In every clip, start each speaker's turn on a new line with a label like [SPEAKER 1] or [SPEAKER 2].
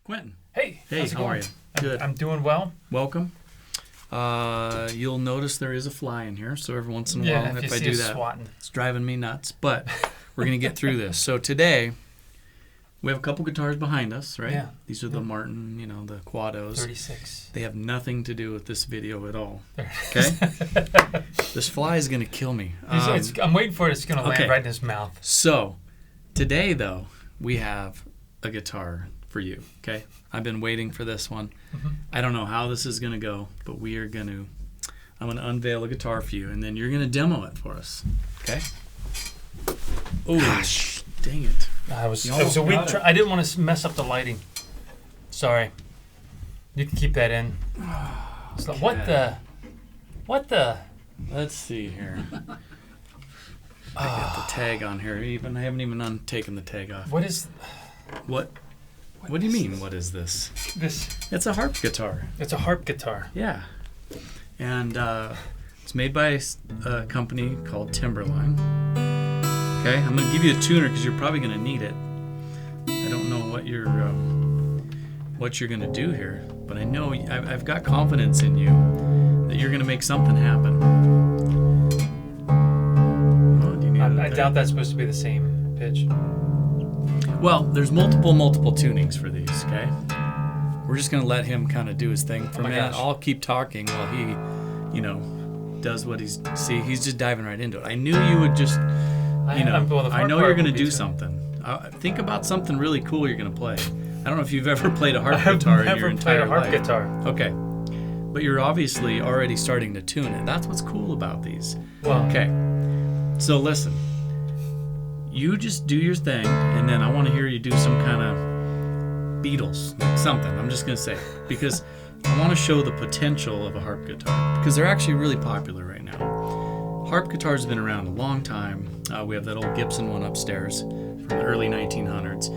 [SPEAKER 1] Quinton.
[SPEAKER 2] Hey, how's it
[SPEAKER 1] how
[SPEAKER 2] going?
[SPEAKER 1] are you? Good.
[SPEAKER 2] I'm doing well.
[SPEAKER 1] Welcome. You'll notice there is a fly in here, so every once in a while,
[SPEAKER 2] if
[SPEAKER 1] I
[SPEAKER 2] you
[SPEAKER 1] do
[SPEAKER 2] see
[SPEAKER 1] that,
[SPEAKER 2] swatting.
[SPEAKER 1] it's driving me nuts. But we're going to get through this. So today, we have a couple guitars behind us, right?
[SPEAKER 2] Yeah.
[SPEAKER 1] These are the Martin, the Quados.
[SPEAKER 2] 36.
[SPEAKER 1] They have nothing to do with this video at all. Okay? This fly is going to kill me.
[SPEAKER 2] I'm waiting for it. It's going to land right in his mouth.
[SPEAKER 1] So, today, though, we have a guitar for you, okay? I've been waiting for this one.
[SPEAKER 2] Mm-hmm.
[SPEAKER 1] I don't know how this is going to go, but I'm going to unveil a guitar for you, and then you're going to demo it for us, okay? Oh, gosh, dang it.
[SPEAKER 2] It was a weak try. I didn't want to mess up the lighting. Sorry. You can keep that in. So
[SPEAKER 1] Okay.
[SPEAKER 2] What the?
[SPEAKER 1] Let's see here. I got the tag on here. I haven't even taken the tag off.
[SPEAKER 2] What is...
[SPEAKER 1] What do you mean, what is this? It's a harp guitar.
[SPEAKER 2] It's a harp guitar.
[SPEAKER 1] Yeah. And it's made by a company called Timberline. Okay, I'm going to give you a tuner because you're probably going to need it. I don't know what you're going to do here, but I know I've got confidence in you that you're going to make something happen. Oh, do you need
[SPEAKER 2] I doubt that's supposed to be the same pitch.
[SPEAKER 1] Well, there's multiple tunings for these, okay? We're just going to let him kind of do his thing for a minute.
[SPEAKER 2] Gosh.
[SPEAKER 1] I'll keep talking while he, does what he's just diving right into it. I knew you would just, I know you're going to do something. Think about something really cool you're going to play. I don't know if you've ever played a harp guitar in your entire life.
[SPEAKER 2] I've never played a harp guitar.
[SPEAKER 1] Okay. But you're obviously already starting to tune it. That's what's cool about these.
[SPEAKER 2] Well,
[SPEAKER 1] okay. So listen. You just do your thing, and then I want to hear you do some kind of Beatles, like something. I'm just going to say, because I want to show the potential of a harp guitar, because they're actually really popular right now. Harp guitars have been around a long time. We have that old Gibson one upstairs from the early 1900s.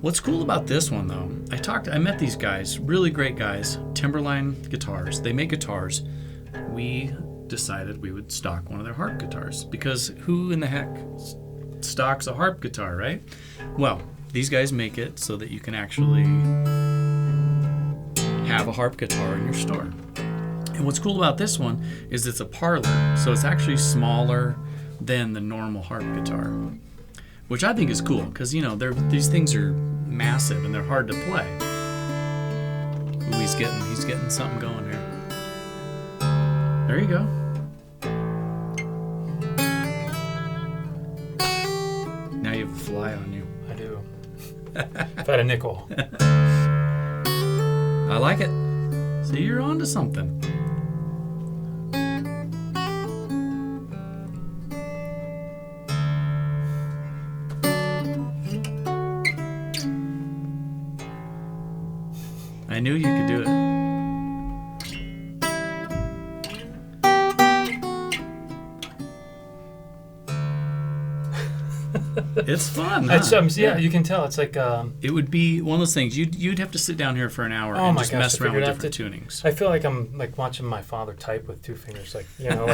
[SPEAKER 1] What's cool about this one, though, I met these guys, really great guys, Timberline Guitars. They make guitars. We decided we would stock one of their harp guitars, because who in the heck stocks a harp guitar, right? Well, these guys make it so that you can actually have a harp guitar in your store. And what's cool about this one is it's a parlor, so it's actually smaller than the normal harp guitar, which I think is cool because these things are massive and they're hard to play. Ooh, he's getting something going here. There you go. Now you have a fly on you.
[SPEAKER 2] I do. If I had a nickel.
[SPEAKER 1] I like it. See, you're onto something. I knew you could do it. It's fun. Huh?
[SPEAKER 2] Yeah, you can tell. It's like
[SPEAKER 1] it would be one of those things. You'd have to sit down here for an hour and just mess around with different tunings.
[SPEAKER 2] I feel like I'm like watching my father type with two fingers. Like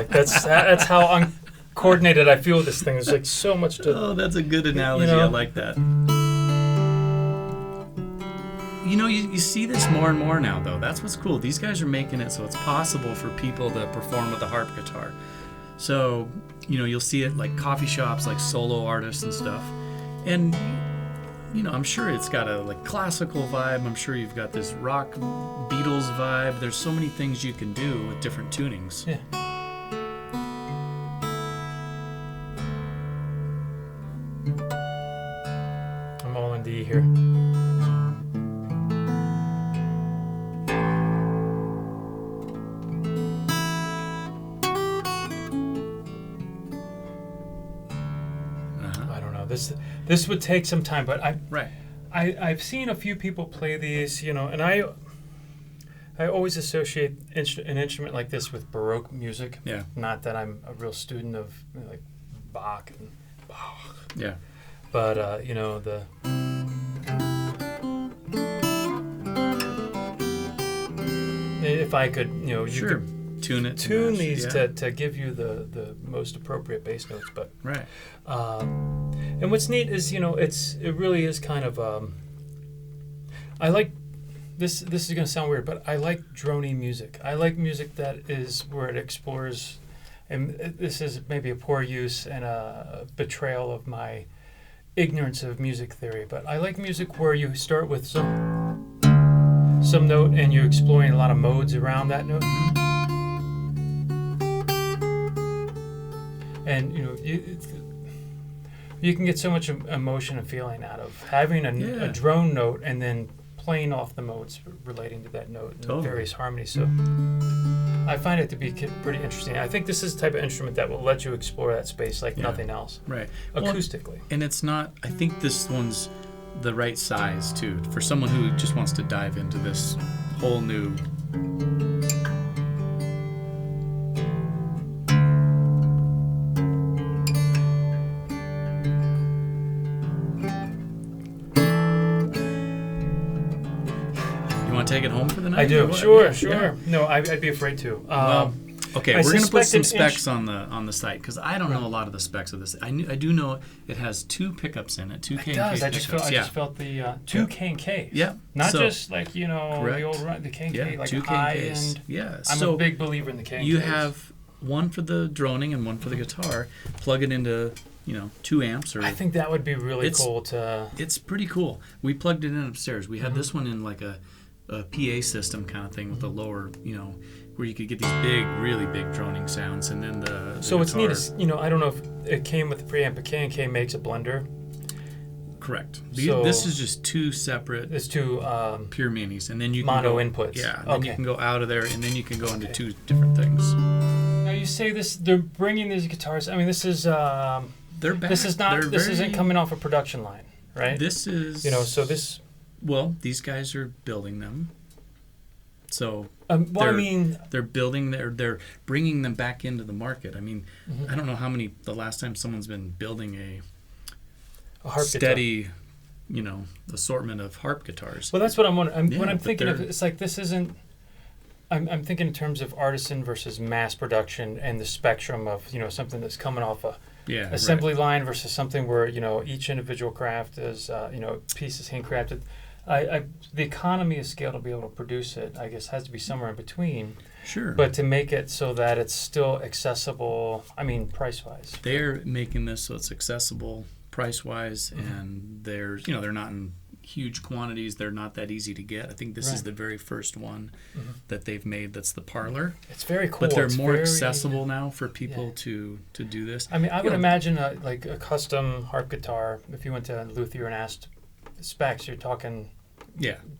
[SPEAKER 2] that's how uncoordinated I feel with this thing. There's like so much to.
[SPEAKER 1] Oh, that's a good analogy. I like that. You see this more and more now, though. That's what's cool. These guys are making it so it's possible for people to perform with a harp guitar. So, you'll see it like coffee shops, like solo artists and stuff. And, I'm sure it's got a like classical vibe. I'm sure you've got this rock Beatles vibe. There's so many things you can do with different tunings.
[SPEAKER 2] Yeah. I'm all in D here. This would take some time, but I've seen a few people play these, and I always associate an instrument like this with Baroque music.
[SPEAKER 1] Yeah. Not
[SPEAKER 2] that I'm a real student of like Bach and Bach.
[SPEAKER 1] Yeah.
[SPEAKER 2] But if I could, you could
[SPEAKER 1] tune
[SPEAKER 2] these to give you the most appropriate bass notes, but
[SPEAKER 1] right.
[SPEAKER 2] And what's neat is it really is kind of I like this. This is gonna sound weird, but I like drony music. I like music that is where it explores, and this is maybe a poor use and a betrayal of my ignorance of music theory. But I like music where you start with some note and you're exploring a lot of modes around that note. And you can get so much emotion and feeling out of having a drone note and then playing off the modes relating to that note and various harmonies. So I find it to be pretty interesting. I think this is the type of instrument that will let you explore that space like nothing else.
[SPEAKER 1] Right.
[SPEAKER 2] Acoustically.
[SPEAKER 1] Well, and it's not, I think this one's the right size too for someone who just wants to dive into this whole new. Take it home for the night?
[SPEAKER 2] I do. Sure. No, I'd be afraid to.
[SPEAKER 1] Okay, we're going to put some specs on the site because I don't know a lot of the specs of this. I do know it has 2 pickups in it, 2 K&K pickups.
[SPEAKER 2] I just felt the 2 K&Ks.
[SPEAKER 1] Yeah.
[SPEAKER 2] Not just like, the old the K&K, like 2 high end.
[SPEAKER 1] Yeah.
[SPEAKER 2] I'm a big believer in the K&Ks.
[SPEAKER 1] You have one for the droning and one for the guitar. Plug it into 2 amps.
[SPEAKER 2] I think that would be really cool to...
[SPEAKER 1] It's pretty cool. We plugged it in upstairs. We had this one in like a PA system kind of thing with the lower, where you could get these really big droning sounds, and then the
[SPEAKER 2] so what's
[SPEAKER 1] guitar.
[SPEAKER 2] neat is, I don't know if it came with the preamp, but K&K makes a blender.
[SPEAKER 1] Correct. So this is just 2 separate.
[SPEAKER 2] It's 2
[SPEAKER 1] pure minis, and then you
[SPEAKER 2] mono
[SPEAKER 1] can
[SPEAKER 2] inputs.
[SPEAKER 1] Yeah. Then you can go out of there, and then you can go into 2 different things.
[SPEAKER 2] Now you say this, they're bringing these guitars. I mean, this is
[SPEAKER 1] they're back.
[SPEAKER 2] This is not. This isn't coming off a production line, right?
[SPEAKER 1] This is.
[SPEAKER 2] So this.
[SPEAKER 1] Well, these guys are building them. So
[SPEAKER 2] they're
[SPEAKER 1] building. They're bringing them back into the market. I mean, I don't know the last time someone's been building a harp steady, assortment of harp guitars.
[SPEAKER 2] Well, that's what I'm wondering. When I'm thinking of it, it's like this isn't. I'm thinking in terms of artisan versus mass production and the spectrum of something that's coming off a assembly line versus something where each individual craft is piece is handcrafted. The economy of scale to be able to produce it, I guess, has to be somewhere in between.
[SPEAKER 1] Sure.
[SPEAKER 2] But to make it so that it's still accessible, price-wise.
[SPEAKER 1] They're making this so it's accessible price-wise, and they're not in huge quantities. They're not that easy to get. I think this is the very first one that they've made that's the Parlor.
[SPEAKER 2] It's very cool.
[SPEAKER 1] But they're more accessible now for people to do this.
[SPEAKER 2] I would imagine a custom harp guitar, if you went to Luthier and asked specs, you're talking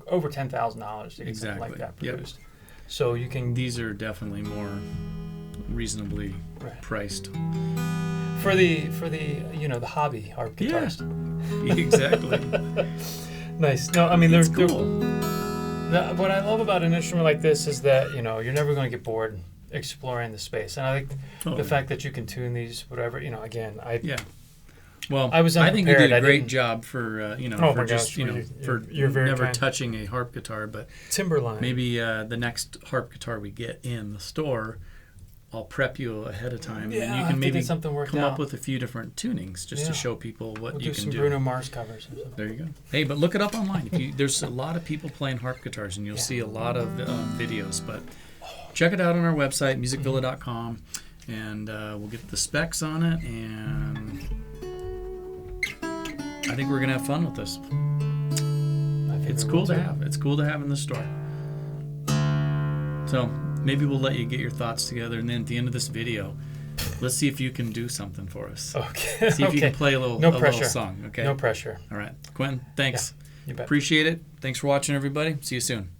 [SPEAKER 2] over $10,000 to get something like that produced. Yep. So you can.
[SPEAKER 1] These are definitely more reasonably priced
[SPEAKER 2] for the the hobby harp guitarist.
[SPEAKER 1] Yeah, exactly.
[SPEAKER 2] Nice. No, they're cool. What I love about an instrument like this is that you're never going to get bored exploring the space, and I like the fact that you can tune these whatever. Again,
[SPEAKER 1] Well,
[SPEAKER 2] I
[SPEAKER 1] think you did a great job for for
[SPEAKER 2] you're very
[SPEAKER 1] never
[SPEAKER 2] kind.
[SPEAKER 1] Touching a harp guitar, but
[SPEAKER 2] Timberline.
[SPEAKER 1] Maybe the next harp guitar we get in the store, I'll prep you ahead of time, and you can maybe come up with a few different tunings just to show people what you can do.
[SPEAKER 2] Some Bruno Mars covers or something.
[SPEAKER 1] There you go. Hey, but look it up online. There's a lot of people playing harp guitars, and you'll see a lot of videos. But check it out on our website, musicvilla.com, and we'll get the specs on it, and I think we're gonna have fun with this. It's cool to have. It's cool to have in the store. So maybe we'll let you get your thoughts together, and then at the end of this video, let's see if you can do something for us.
[SPEAKER 2] Okay.
[SPEAKER 1] See if you can play a little song. Okay.
[SPEAKER 2] No pressure.
[SPEAKER 1] All right, Quinton. Thanks.
[SPEAKER 2] Yeah, you bet.
[SPEAKER 1] Appreciate it. Thanks for watching, everybody. See you soon.